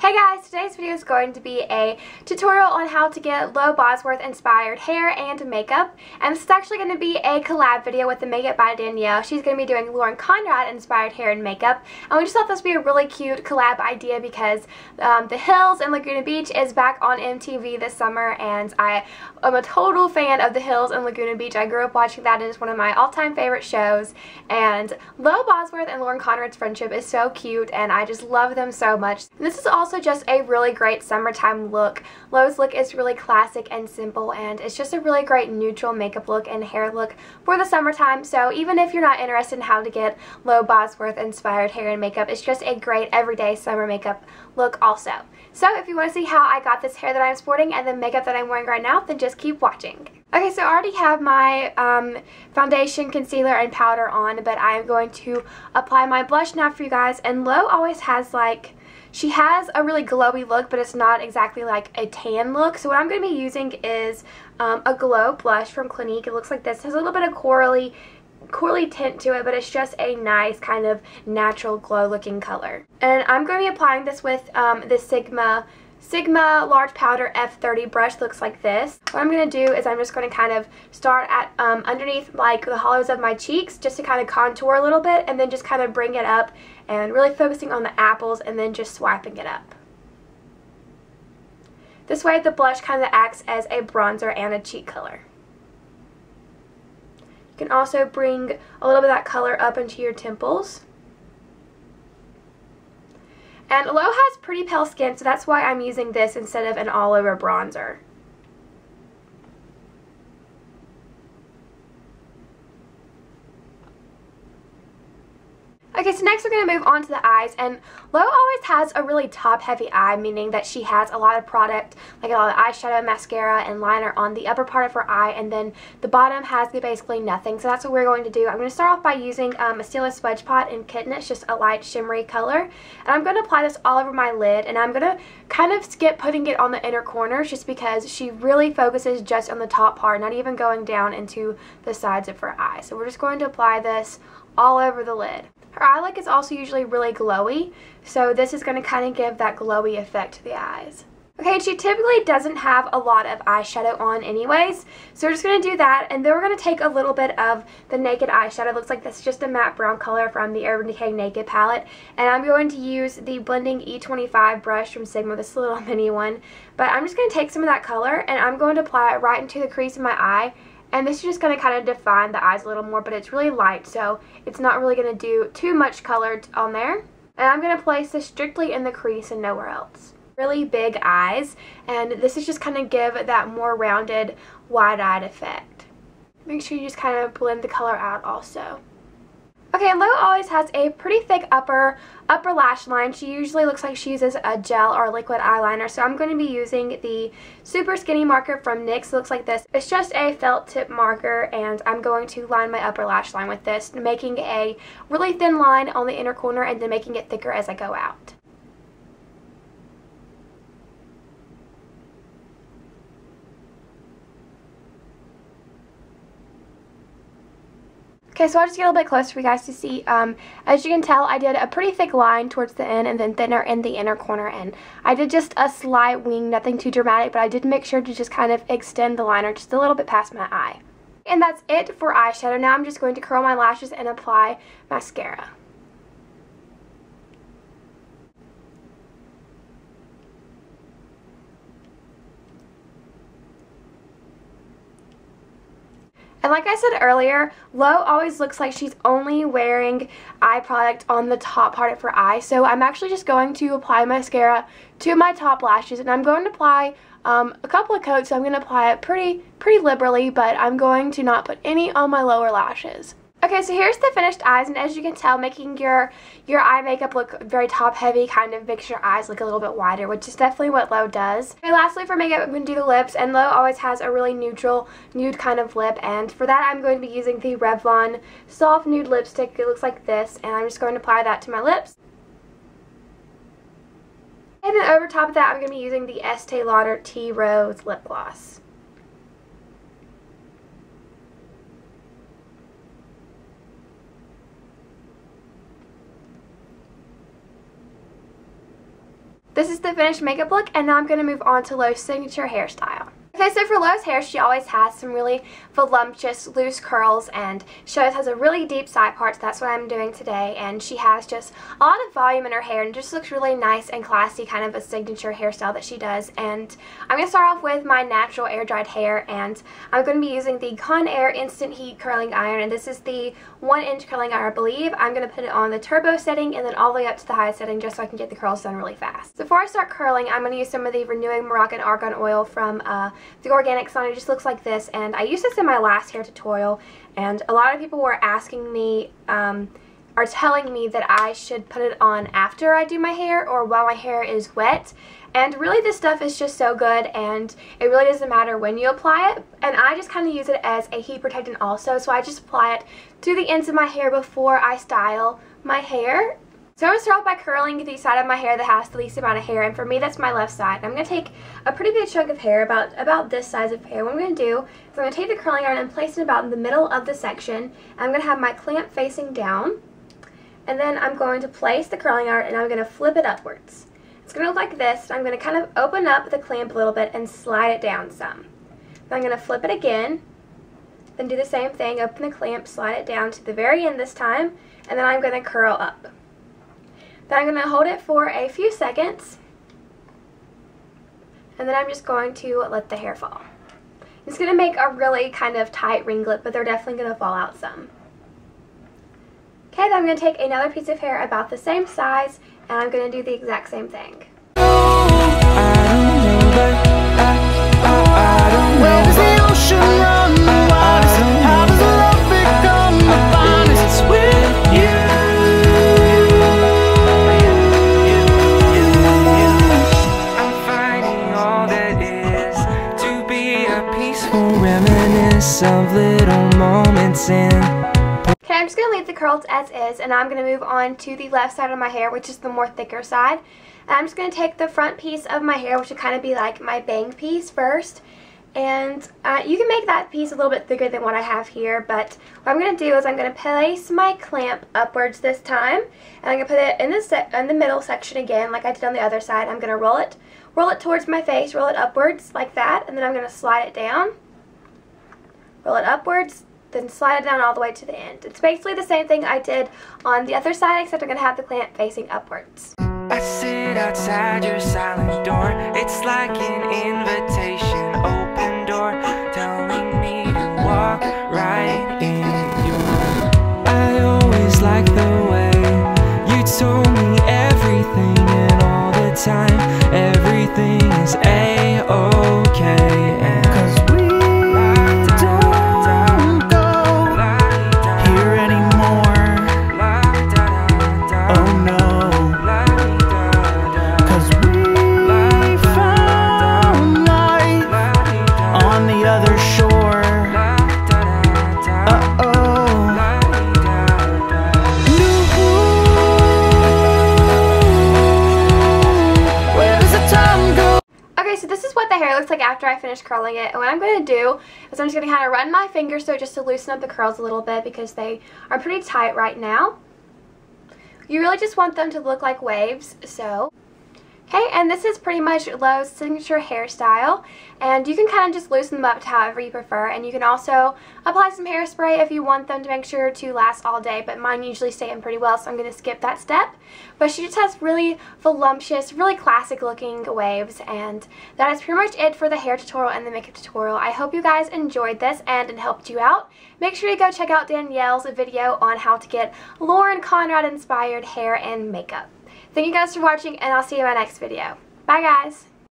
Hey guys, today's video is going to be a tutorial on how to get low Bosworth inspired hair and makeup, and this is actually going to be a collab video with the Makeup by Danielle. She's going to be doing Lauren Conrad inspired hair and makeup, and we just thought this would be a really cute collab idea because The Hills in Laguna Beach is back on MTV this summer, and I am a total fan of The Hills in Laguna Beach. I grew up watching that and it's one of my all-time favorite shows, and low Bosworth and Lauren Conrad's friendship is so cute and I just love them so much. And this is also just a really great summertime look. Low's look is really classic and simple, and it's just a really great neutral makeup look and hair look for the summertime. So even if you're not interested in how to get low Bosworth inspired hair and makeup, it's just a great everyday summer makeup look also. So if you want to see how I got this hair that I'm sporting and the makeup that I'm wearing right now, then just keep watching. Okay, so I already have my foundation, concealer, and powder on, but I'm going to apply my blush now for you guys. And Low always has she has a really glowy look, but it's not exactly like a tan look. So what I'm going to be using is a glow blush from Clinique. It looks like this. It has a little bit of corally tint to it, but it's just a nice kind of natural glow looking color. And I'm going to be applying this with the Sigma Large Powder F30 brush. Looks like this. What I'm going to do is I'm just going to kind of start at underneath like the hollows of my cheeks just to kind of contour a little bit, and then just kind of bring it up and really focusing on the apples and then just swiping it up. This way the blush kind of acts as a bronzer and a cheek color. You can also bring a little bit of that color up into your temples. And Low has pretty pale skin, so that's why I'm using this instead of an all-over bronzer. Okay, so next we're going to move on to the eyes, and Low always has a really top-heavy eye, meaning that she has a lot of product, like a lot of eyeshadow, mascara, and liner on the upper part of her eye, and then the bottom has basically nothing. So that's what we're going to do. I'm going to start off by using a Stila Smudge Pot in Kitten. It's just a light shimmery color, and I'm going to apply this all over my lid, and I'm going to kind of skip putting it on the inner corners just because she really focuses just on the top part, not even going down into the sides of her eye. So we're just going to apply this all over the lid. Her eye look is also usually really glowy, so this is going to kind of give that glowy effect to the eyes. Okay, she typically doesn't have a lot of eyeshadow on anyways, so we're just going to do that, and then we're going to take a little bit of the Naked eyeshadow. It looks like this is just a matte brown color from the Urban Decay Naked palette, and I'm going to use the Blending E25 brush from Sigma, this little mini one, but I'm just going to take some of that color, and I'm going to apply it right into the crease of my eye. And this is just going to kind of define the eyes a little more, but it's really light, so it's not really going to do too much color on there. And I'm going to place this strictly in the crease and nowhere else. Really big eyes, and this is just kind of give that more rounded, wide-eyed effect. Make sure you just kind of blend the color out also. Okay, Low always has a pretty thick upper lash line. She usually looks like she uses a gel or liquid eyeliner, so I'm going to be using the Super Skinny marker from NYX. It looks like this. It's just a felt tip marker, and I'm going to line my upper lash line with this, making a really thin line on the inner corner and then making it thicker as I go out. Okay, so I'll just get a little bit closer for you guys to see. As you can tell, I did a pretty thick line towards the end and then thinner in the inner corner, and I did just a slight wing, nothing too dramatic, but I did make sure to just kind of extend the liner just a little bit past my eye. And that's it for eyeshadow. Now I'm just going to curl my lashes and apply mascara. And like I said earlier, Low always looks like she's only wearing eye product on the top part of her eye. So I'm actually just going to apply mascara to my top lashes, and I'm going to apply a couple of coats. So I'm going to apply it pretty liberally, but I'm going to not put any on my lower lashes. Okay, so here's the finished eyes, and as you can tell, making your eye makeup look very top heavy kind of makes your eyes look a little bit wider, which is definitely what Low does. Okay, lastly for makeup, I'm going to do the lips, and Low always has a really neutral, nude kind of lip, and for that I'm going to be using the Revlon Soft Nude Lipstick. It looks like this, and I'm just going to apply that to my lips. And then over top of that, I'm going to be using the Estee Lauder Tea Rose Lip Gloss. this is the finished makeup look, and now I'm going to move on to Lo's signature hairstyle. Okay, so for Lo's hair, she always has some really voluptuous loose curls, and she always has a really deep side part, so that's what I'm doing today. And she has just a lot of volume in her hair, and it just looks really nice and classy, kind of a signature hairstyle that she does. And I'm going to start off with my natural air-dried hair, and I'm going to be using the Conair Instant Heat Curling Iron, and this is the 1-inch curling iron, I believe. I'm going to put it on the turbo setting and then all the way up to the high setting just so I can get the curls done really fast. So before I start curling, I'm going to use some of the Renewing Moroccan Argan Oil from the organic salon. It just looks like this, and I used this in my last hair tutorial, and a lot of people were asking me are telling me that I should put it on after I do my hair or while my hair is wet. And really, this stuff is just so good, and it really doesn't matter when you apply it. And I just kind of use it as a heat protectant also, so I just apply it to the ends of my hair before I style my hair. So I'm going to start off by curling the side of my hair that has the least amount of hair, and for me that's my left side. I'm going to take a pretty big chunk of hair, about this size of hair. What I'm going to do is I'm going to take the curling iron and place it about in the middle of the section. I'm going to have my clamp facing down, and then I'm going to place the curling iron and I'm going to flip it upwards. It's going to look like this. I'm going to kind of open up the clamp a little bit and slide it down some. Then I'm going to flip it again, then do the same thing, open the clamp, slide it down to the very end this time, and then I'm going to curl up. Then I'm going to hold it for a few seconds, and then I'm just going to let the hair fall. It's going to make a really kind of tight ringlet, but they're definitely going to fall out some. Okay, then I'm going to take another piece of hair about the same size, and I'm going to do the exact same thing. Where does the ocean run the widest? How does love become the finest? It's with you. I'm finding all that is to be a peaceful reminiscence of little moments in. Okay, I'm just going to leave the curls as is, and I'm going to move on to the left side of my hair, which is the more thicker side. And I'm just going to take the front piece of my hair, which would kind of be like my bang piece first. And you can make that piece a little bit thicker than what I have here, but what I'm going to do is I'm going to place my clamp upwards this time, and I'm going to put it in the middle section again, like I did on the other side. I'm going to roll it towards my face, roll it upwards like that, and then I'm going to slide it down, roll it upwards, then slide it down all the way to the end. It's basically the same thing I did on the other side, except I'm going to have the clamp facing upwards. I sit outside your silent door. It's like an invitation, open door, telling me to walk right in your. I always like the way you told me everything, and all the time everything is a-okay. And 'cause we don't go here anymore. Oh no. So this is what the hair looks like after I finish curling it, and what I'm going to do is I'm just going to kind of run my fingers through it just to loosen up the curls a little bit because they are pretty tight right now. You really just want them to look like waves, so. Okay, and this is pretty much Lo's signature hairstyle, and you can kind of just loosen them up to however you prefer, and you can also apply some hairspray if you want them to make sure to last all day, but mine usually stay in pretty well, so I'm going to skip that step. But she just has really voluptuous, really classic looking waves, and that is pretty much it for the hair tutorial and the makeup tutorial. I hope you guys enjoyed this and it helped you out. Make sure you go check out Danielle's video on how to get Lauren Conrad inspired hair and makeup. Thank you guys for watching, and I'll see you in my next video. Bye guys!